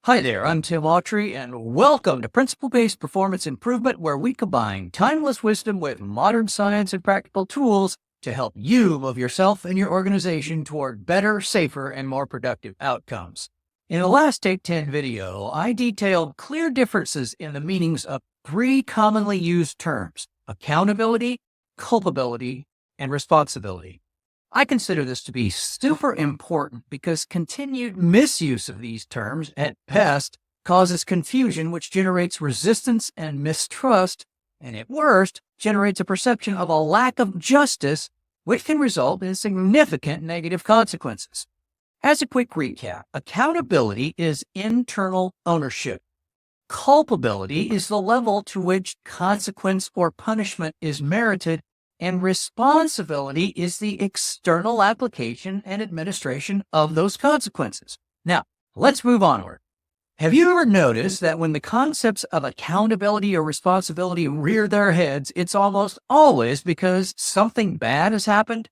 Hi there, I'm Tim Autrey, and welcome to Principle-Based Performance Improvement, where we combine timeless wisdom with modern science and practical tools to help you move yourself and your organization toward better, safer, and more productive outcomes. In the last Take-Ten video, I detailed clear differences in the meanings of three commonly used terms: accountability, culpability, and responsibility. I consider this to be super important because continued misuse of these terms at best causes confusion, which generates resistance and mistrust, and at worst generates a perception of a lack of justice, which can result in significant negative consequences. As a quick recap, accountability is internal ownership. Culpability is the level to which consequence or punishment is merited, and responsibility is the external application and administration of those consequences. Now, let's move onward. Have you ever noticed that when the concepts of accountability or responsibility rear their heads, it's almost always because something bad has happened?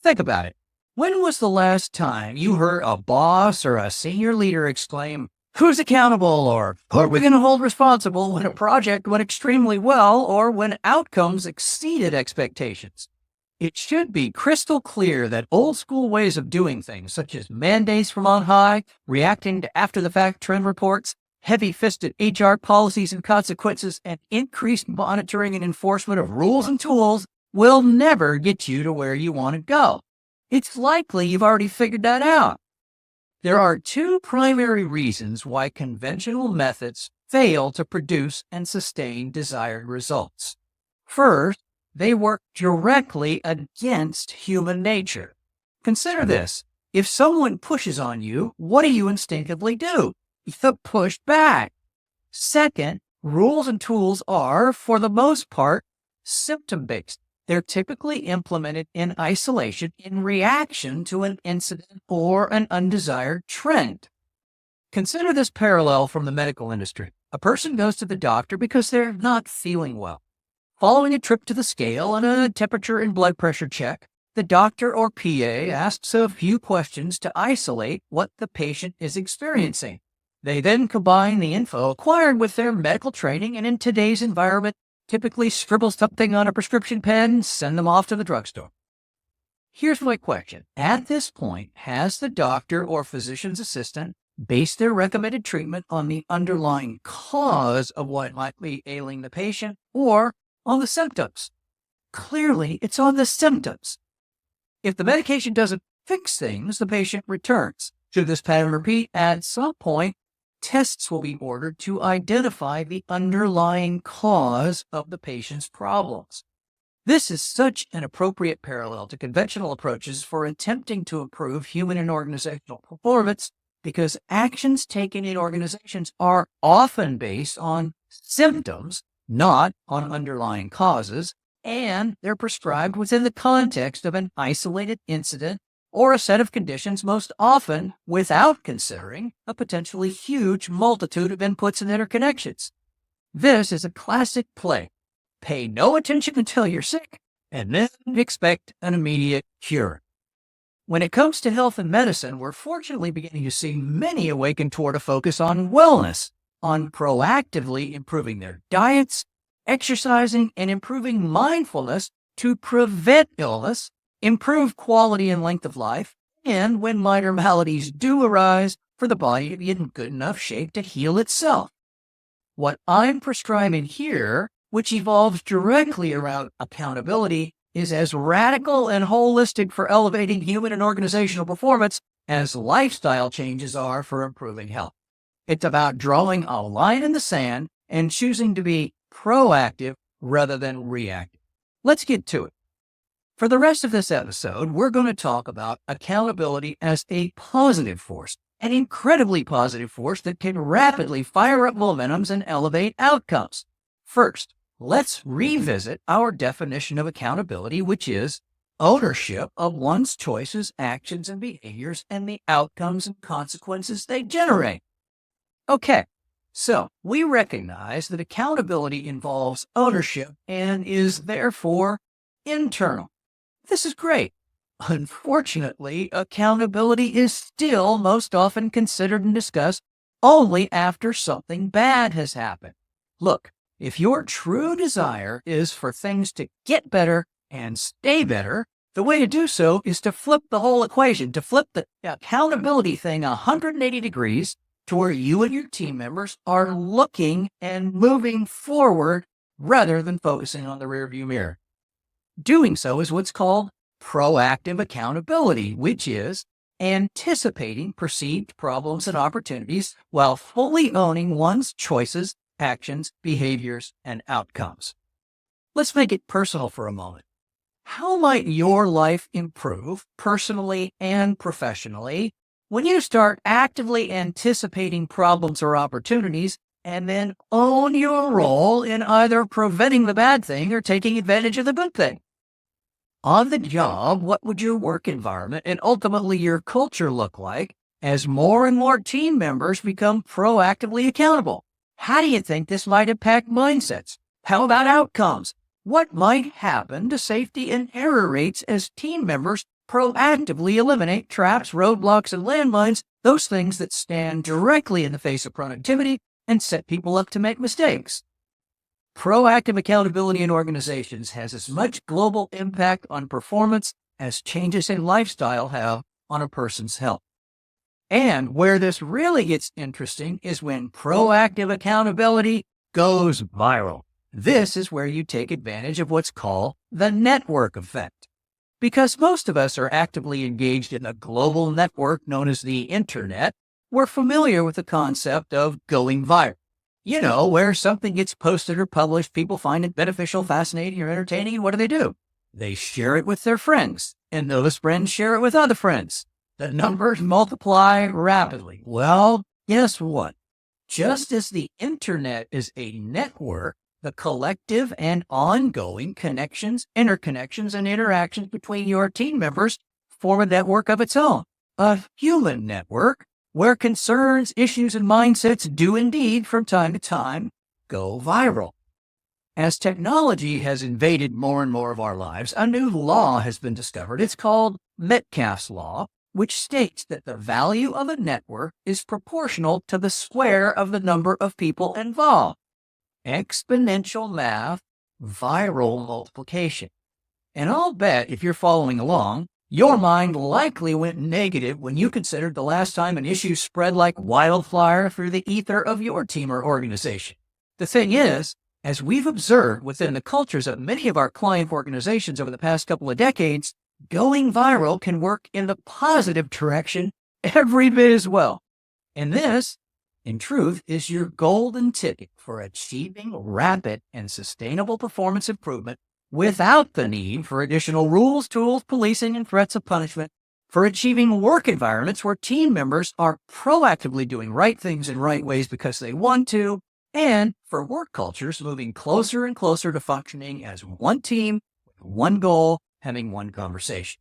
Think about it. When was the last time you heard a boss or a senior leader exclaim, "Who's accountable?" or "Who are we going to hold responsible?" when a project went extremely well or when outcomes exceeded expectations? It should be crystal clear that old school ways of doing things, such as mandates from on high, reacting to after-the-fact trend reports, heavy-fisted HR policies and consequences, and increased monitoring and enforcement of rules and tools, will never get you to where you want to go. It's likely you've already figured that out. There are two primary reasons why conventional methods fail to produce and sustain desired results. First, they work directly against human nature. Consider this. If someone pushes on you, what do you instinctively do? You push back. Second, rules and tools are, for the most part, symptom-based. They're typically implemented in isolation in reaction to an incident or an undesired trend. Consider this parallel from the medical industry. A person goes to the doctor because they're not feeling well. Following a trip to the scale and a temperature and blood pressure check, the doctor or PA asks a few questions to isolate what the patient is experiencing. They then combine the info acquired with their medical training, and in today's environment, typically scribble something on a prescription pen and send them off to the drugstore. Here's my question. At this point, has the doctor or physician's assistant based their recommended treatment on the underlying cause of what might be ailing the patient or on the symptoms? Clearly, it's on the symptoms. If the medication doesn't fix things, the patient returns. Should this pattern repeat, at some point, tests will be ordered to identify the underlying cause of the patient's problems. This is such an appropriate parallel to conventional approaches for attempting to improve human and organizational performance, because actions taken in organizations are often based on symptoms, not on underlying causes, and they're prescribed within the context of an isolated incident or a set of conditions, most often without considering a potentially huge multitude of inputs and interconnections. This is a classic play. Pay no attention until you're sick, and then expect an immediate cure. When it comes to health and medicine, we're fortunately beginning to see many awaken toward a focus on wellness, on proactively improving their diets, exercising, and improving mindfulness to prevent illness, improve quality and length of life, and when minor maladies do arise, for the body to be in good enough shape to heal itself. What I'm prescribing here, which evolves directly around accountability, is as radical and holistic for elevating human and organizational performance as lifestyle changes are for improving health. It's about drawing a line in the sand and choosing to be proactive rather than reactive. Let's get to it. For the rest of this episode, we're going to talk about accountability as a positive force, an incredibly positive force that can rapidly fire up momentums and elevate outcomes. First, let's revisit our definition of accountability, which is ownership of one's choices, actions, and behaviors, and the outcomes and consequences they generate. Okay, so we recognize that accountability involves ownership and is therefore internal. This is great. Unfortunately, accountability is still most often considered and discussed only after something bad has happened. Look, if your true desire is for things to get better and stay better, the way to do so is to flip the whole equation, to flip the accountability thing 180 degrees to where you and your team members are looking and moving forward rather than focusing on the rearview mirror. Doing so is what's called proactive accountability, which is anticipating perceived problems and opportunities while fully owning one's choices, actions, behaviors, and outcomes. Let's make it personal for a moment. How might your life improve personally and professionally when you start actively anticipating problems or opportunities and then own your role in either preventing the bad thing or taking advantage of the good thing? On the job, what would your work environment and ultimately your culture look like as more and more team members become proactively accountable? How do you think this might impact mindsets? How about outcomes? What might happen to safety and error rates as team members proactively eliminate traps, roadblocks, and landmines, those things that stand directly in the face of productivity and set people up to make mistakes? Proactive accountability in organizations has as much global impact on performance as changes in lifestyle have on a person's health. And where this really gets interesting is when proactive accountability goes viral. This is where you take advantage of what's called the network effect. Because most of us are actively engaged in a global network known as the internet, we're familiar with the concept of going viral. You know, where something gets posted or published, people find it beneficial, fascinating, or entertaining, and what do? They share it with their friends, and those friends share it with other friends. The numbers multiply rapidly. Well, guess what? Just as the internet is a network, the collective and ongoing connections, interconnections, and interactions between your team members form a network of its own, a human network where concerns, issues, and mindsets do indeed from time to time go viral. As technology has invaded more and more of our lives, a new law has been discovered. It's called Metcalfe's Law, which states that the value of a network is proportional to the square of the number of people involved. Exponential math, viral multiplication. And I'll bet if you're following along, your mind likely went negative when you considered the last time an issue spread like wildfire through the ether of your team or organization. The thing is, as we've observed within the cultures of many of our client organizations over the past couple of decades, going viral can work in the positive direction every bit as well. And this, in truth, is your golden ticket for achieving rapid and sustainable performance improvement without the need for additional rules, tools, policing, and threats of punishment, for achieving work environments where team members are proactively doing right things in right ways because they want to, and for work cultures moving closer and closer to functioning as one team, with one goal, having one conversation.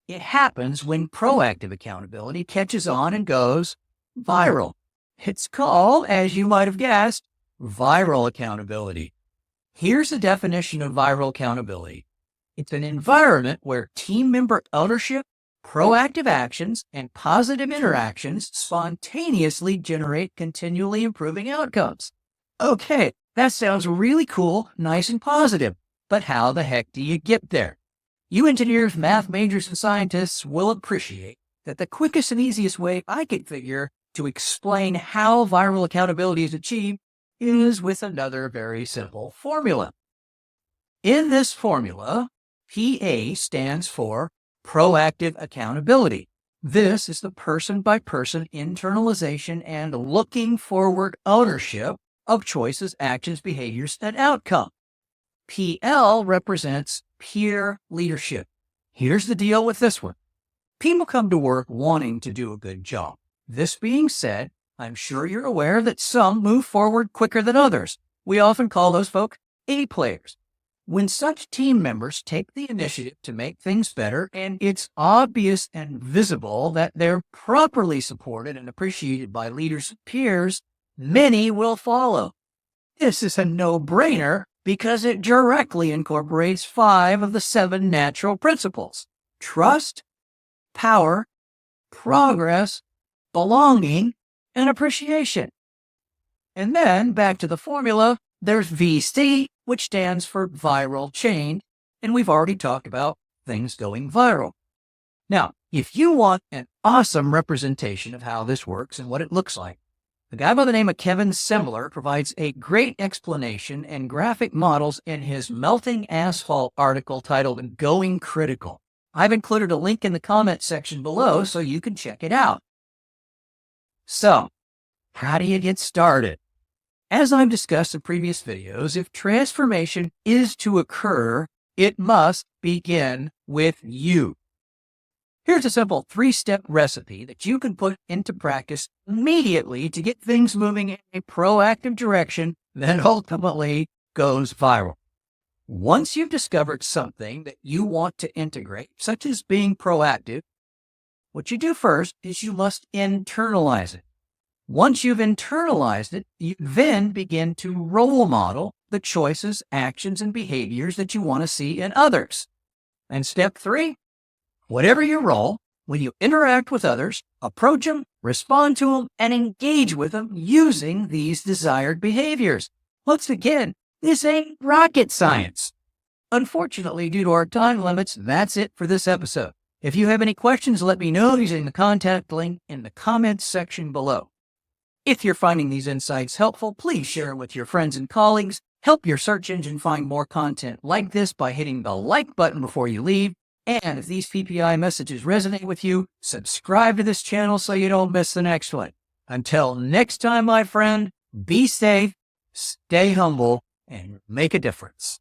It happens when proactive accountability catches on and goes viral. It's called, as you might have guessed, viral accountability. Here's the definition of viral accountability. It's an environment where team member ownership, proactive actions, and positive interactions spontaneously generate continually improving outcomes. Okay, that sounds really cool, nice and positive, but how the heck do you get there? You engineers, math majors, and scientists will appreciate that the quickest and easiest way I could figure to explain how viral accountability is achieved is with another very simple formula. In this formula, PA stands for proactive accountability. This is the person-by-person internalization and looking forward ownership of choices, actions, behaviors, and outcome. PL represents peer leadership. Here's the deal with this one. People come to work wanting to do a good job. This being said, I'm sure you're aware that some move forward quicker than others. We often call those folk A players. When such team members take the initiative to make things better, and it's obvious and visible that they're properly supported and appreciated by leaders and peers, many will follow. This is a no-brainer because it directly incorporates 5 of the 7 natural principles: trust, power, progress, belonging, and appreciation. And then back to the formula, there's VC, which stands for viral chain, and we've already talked about things going viral. Now, if you want an awesome representation of how this works and what it looks like, the guy by the name of Kevin Semler provides a great explanation and graphic models in his Melting Asphalt article titled Going Critical. I've included a link in the comment section below so you can check it out. So, how do you get started? As I've discussed in previous videos, if transformation is to occur, it must begin with you. Here's a simple 3-step recipe that you can put into practice immediately to get things moving in a proactive direction that ultimately goes viral. Once you've discovered something that you want to integrate, such as being proactive, what you do first is you must internalize it. Once you've internalized it, you then begin to role model the choices, actions, and behaviors that you want to see in others. And step 3, whatever your role, when you interact with others, approach them, respond to them, and engage with them using these desired behaviors. Once again, this ain't rocket science. Unfortunately, due to our time limits, that's it for this episode. If you have any questions, let me know using the contact link in the comments section below. If you're finding these insights helpful, please share them with your friends and colleagues. Help your search engine find more content like this by hitting the like button before you leave. And if these PPI messages resonate with you, subscribe to this channel so you don't miss the next one. Until next time, my friend, be safe, stay humble, and make a difference.